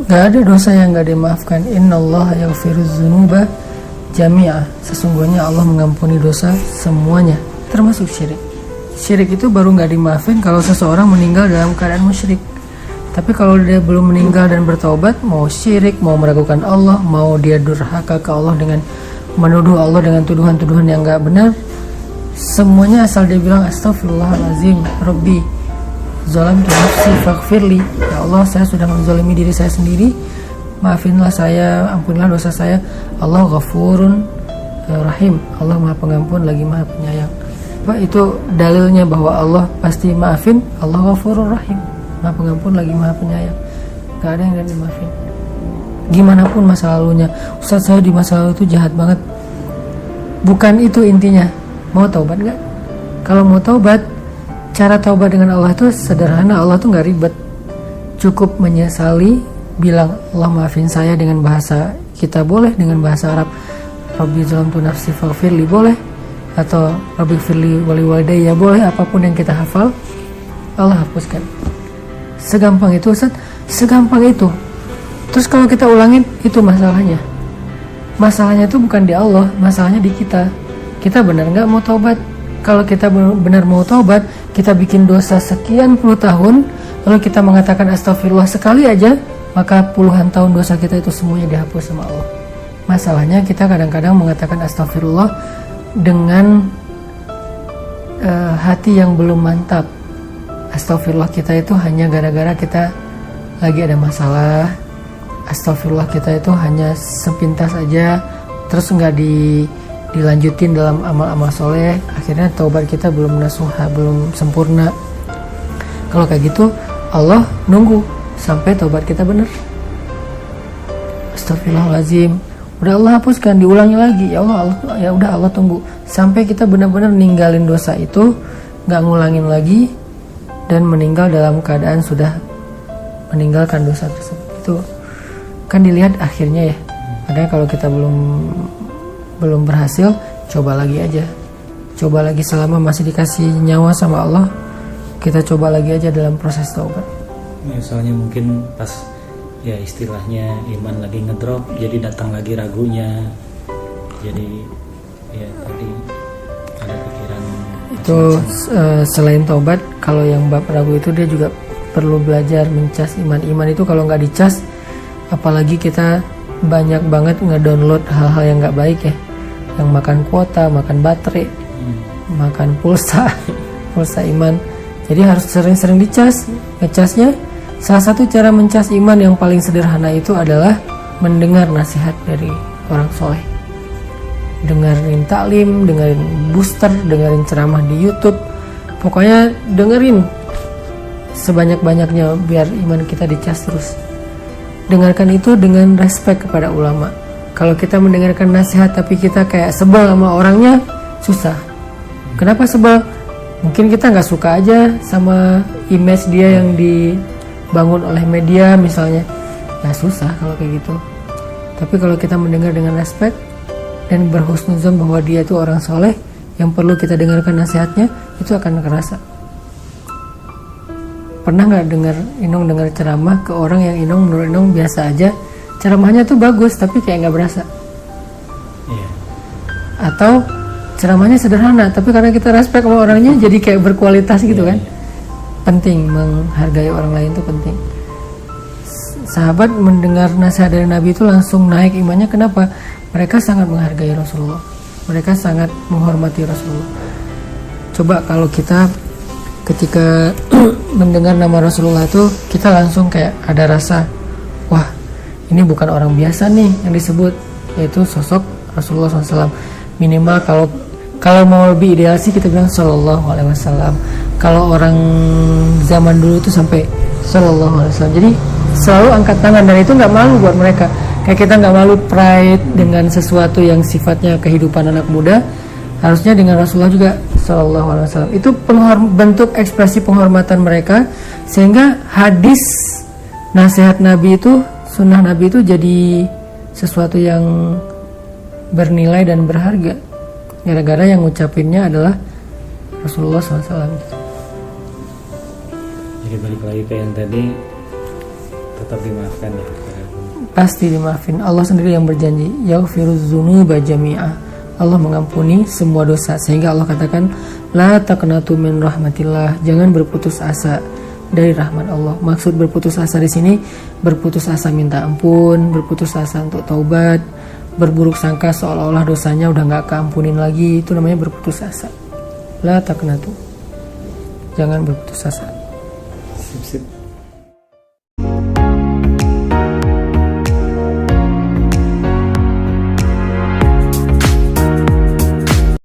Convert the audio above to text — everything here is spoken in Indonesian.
Gak ada dosa yang gak dimaafkan. Innallaha yaghfirudz dzunuba jami'a. Sesungguhnya Allah mengampuni dosa semuanya, termasuk syirik. Syirik itu baru gak dimaafin kalau seseorang meninggal dalam keadaan musyrik. Tapi kalau dia belum meninggal dan bertaubat, mau syirik, mau meragukan Allah, mau dia durhaka ke Allah dengan menuduh Allah dengan tuduhan-tuduhan yang gak benar, semuanya asal dia bilang astaghfirullahalazim, Rabbi zalamtu nafsi faghfirli. Ya Allah, saya sudah menzalimi diri saya sendiri, maafinlah saya, ampunilah dosa saya. Allah Ghafurun Rahim. Allah Maha Pengampun lagi Maha Penyayang. Itu dalilnya bahwa Allah pasti maafin. Allah Ghafurur Rahim, Maha Pengampun lagi Maha Penyayang. Gak ada yang gak dimaafin. Gimana pun masa lalunya. Ustaz, saya di masa lalu itu jahat banget. Bukan itu intinya. Mau taubat gak? Kalau mau taubat, cara taubat dengan Allah itu sederhana. Allah tuh gak ribet. Cukup menyesali, bilang Allah maafin saya dengan bahasa kita boleh, dengan bahasa Arab Rabbi zalamtu nafsi faghfirli boleh, atau Rabbi firli wali walidayya boleh, apapun yang kita hafal Allah hapuskan. Segampang itu Ustaz, segampang itu. Terus kalau kita ulangin, itu masalahnya. Masalahnya itu bukan di Allah, masalahnya di kita. Kita benar nggak mau taubat? Kalau kita benar mau taubat, kita bikin dosa sekian puluh tahun, lalu kita mengatakan astagfirullah sekali aja, maka puluhan tahun dosa kita itu semuanya dihapus sama Allah. Masalahnya kita kadang-kadang mengatakan astagfirullah dengan hati yang belum mantap. Astagfirullah kita itu hanya gara-gara kita lagi ada masalah. Astagfirullah kita itu hanya sepintas aja, terus nggak dilanjutin dalam amal-amal soleh. Akhirnya taubat kita belum nasuha, belum sempurna. Kalau kayak gitu, Allah nunggu sampai taubat kita benar. Astagfirullahaladzim, udah Allah hapuskan, diulangi lagi. Ya Allah, ya udah Allah tunggu sampai kita benar-benar ninggalin dosa itu, nggak ngulangin lagi, dan meninggal dalam keadaan sudah meninggalkan dosa tersebut. Itu kan dilihat akhirnya ya. Makanya kalau kita belum berhasil, coba lagi aja. Coba lagi selama masih dikasih nyawa sama Allah, kita coba lagi aja dalam proses taubat. Ya, soalnya mungkin pas ya istilahnya iman lagi ngedrop, jadi datang lagi ragunya. Jadi ya tadi ada pikiran itu selain taubat, kalau yang bab ragu itu dia juga perlu belajar mencas iman. Iman itu kalau nggak dicas, apalagi kita banyak banget ngedownload hal-hal yang nggak baik ya, yang makan kuota, makan baterai, makan pulsa iman. Jadi harus sering-sering dicas. Ngecasnya, salah satu cara mencas iman yang paling sederhana itu adalah mendengar nasihat dari orang soleh. Dengerin taklim, dengerin booster, dengerin ceramah di YouTube. Pokoknya dengerin sebanyak-banyaknya biar iman kita dicas terus. Dengarkan itu dengan respek kepada ulama. Kalau kita mendengarkan nasihat tapi kita kayak sebel sama orangnya, susah. Kenapa sebel? Mungkin kita nggak suka aja sama image dia yang dibangun oleh media misalnya. Nah susah kalau kayak gitu. Tapi kalau kita mendengar dengan respek dan berhusnuzon bahwa dia itu orang soleh yang perlu kita dengarkan nasihatnya, itu akan kerasa. Pernah nggak dengar ceramah ke orang yang menurut Inung biasa aja, ceramahnya tuh bagus tapi kayak nggak berasa. Iya. Atau ceramahnya sederhana tapi karena kita respect sama orangnya jadi kayak berkualitas gitu kan. Penting menghargai orang lain itu penting. Sahabat mendengar nasihat dari Nabi itu langsung naik imannya. Kenapa? Mereka sangat menghargai Rasulullah, mereka sangat menghormati Rasulullah. Coba kalau kita ketika mendengar nama Rasulullah itu, kita langsung kayak ada rasa, wah ini bukan orang biasa nih yang disebut, yaitu sosok Rasulullah SAW. Minimal kalau mau lebih ideal sih kita bilang Sallallahu Alaihi Wasallam. Kalau orang zaman dulu itu sampai Sallallahu Alaihi Wasallam. Jadi selalu angkat tangan, dan itu nggak malu buat mereka. Kayak kita nggak malu pride dengan sesuatu yang sifatnya kehidupan anak muda. Harusnya dengan Rasulullah juga Sallallahu Alaihi Wasallam. Itu bentuk ekspresi penghormatan mereka, sehingga hadis nasihat Nabi itu, sunnah Nabi itu jadi sesuatu yang bernilai dan berharga. Gara-gara yang ngucapinnya adalah Rasulullah SAW. Jadi balik lagi ke yang tadi, tetap dimaafkan ya. pasti dimaafin. Allah sendiri yang berjanji, yaghfiruz dzunuba jami'a. Allah mengampuni semua dosa, sehingga Allah katakan la taqnatu min rahmatillah, jangan berputus asa dari rahmat Allah. Maksud berputus asa di sini, berputus asa minta ampun, berputus asa untuk taubat, berburuk sangka seolah-olah dosanya udah nggak keampunin lagi, itu namanya berputus asa. La taqnatu, jangan berputus asa. Sip.